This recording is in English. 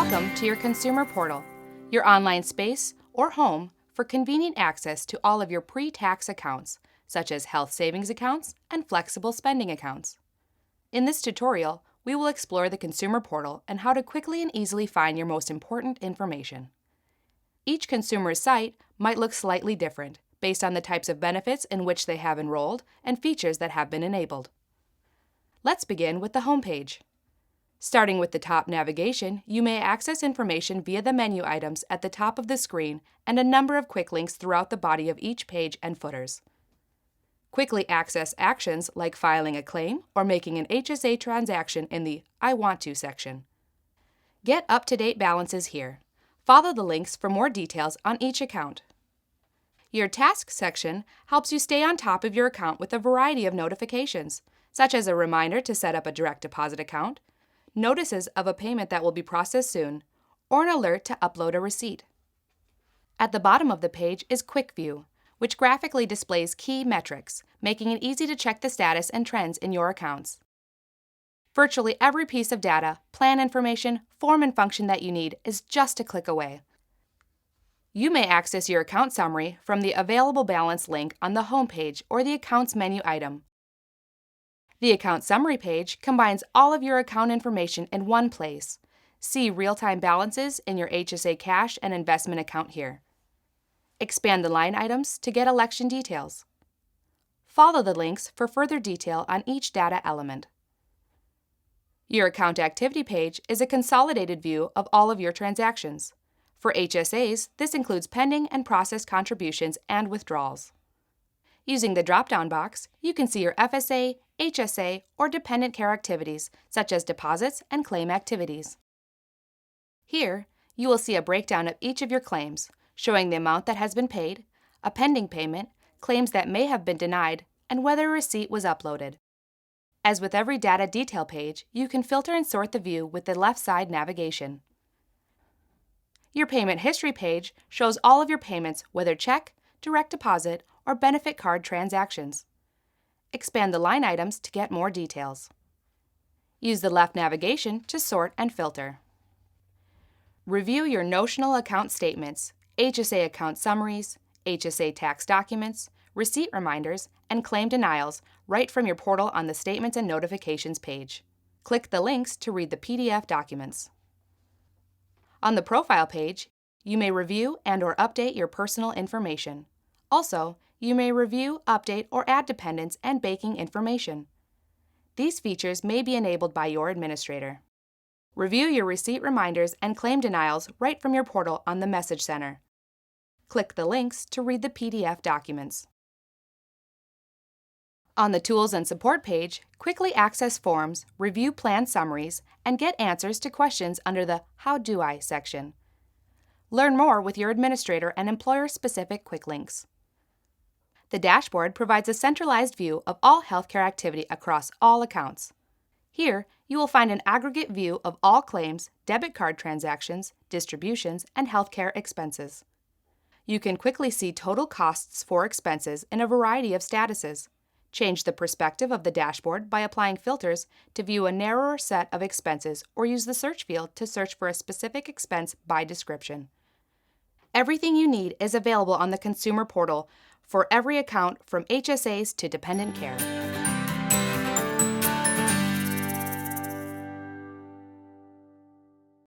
Welcome to your Consumer Portal, your online space or home for convenient access to all of your pre-tax accounts, such as health savings accounts and flexible spending accounts. In this tutorial, we will explore the Consumer Portal and how to quickly and easily find your most important information. Each consumer's site might look slightly different based on the types of benefits in which they have enrolled and features that have been enabled. Let's begin with the home page. Starting with the top navigation, you may access information via the menu items at the top of the screen and a number of quick links throughout the body of each page and footers. Quickly access actions like filing a claim or making an HSA transaction in the I Want To section. Get up-to-date balances here. Follow the links for more details on each account. Your Tasks section helps you stay on top of your account with a variety of notifications, such as a reminder to set up a direct deposit account, notices of a payment that will be processed soon, or an alert to upload a receipt. At the bottom of the page is Quick View, which graphically displays key metrics, making it easy to check the status and trends in your accounts. Virtually every piece of data, plan information, form and function that you need is just a click away. You may access your account summary from the Available Balance link on the home page or the Accounts menu item. The Account Summary page combines all of your account information in one place. See real-time balances in your HSA cash and investment account here. Expand the line items to get election details. Follow the links for further detail on each data element. Your Account Activity page is a consolidated view of all of your transactions. For HSAs, this includes pending and processed contributions and withdrawals. Using the drop-down box, you can see your FSA, HSA, or dependent care activities, such as deposits and claim activities. Here, you will see a breakdown of each of your claims, showing the amount that has been paid, a pending payment, claims that may have been denied, and whether a receipt was uploaded. As with every data detail page, you can filter and sort the view with the left side navigation. Your Payment History page shows all of your payments, whether check, direct deposit, or benefit card transactions. Expand the line items to get more details. Use the left navigation to sort and filter. Review your notional account statements, HSA account summaries, HSA tax documents, receipt reminders, and claim denials right from your portal on the Statements and Notifications page. Click the links to read the PDF documents. On the Profile page, you may review and/or update your personal information. Also, you may review, update, or add dependents and banking information. These features may be enabled by your administrator. Review your receipt reminders and claim denials right from your portal on the Message Center. Click the links to read the PDF documents. On the Tools and Support page, quickly access forms, review plan summaries, and get answers to questions under the How Do I section. Learn more with your administrator and employer-specific quick links. The dashboard provides a centralized view of all healthcare activity across all accounts. Here, you will find an aggregate view of all claims, debit card transactions, distributions, and healthcare expenses. You can quickly see total costs for expenses in a variety of statuses. Change the perspective of the dashboard by applying filters to view a narrower set of expenses or use the search field to search for a specific expense by description. Everything you need is available on the Consumer Portal for every account from HSAs to dependent care.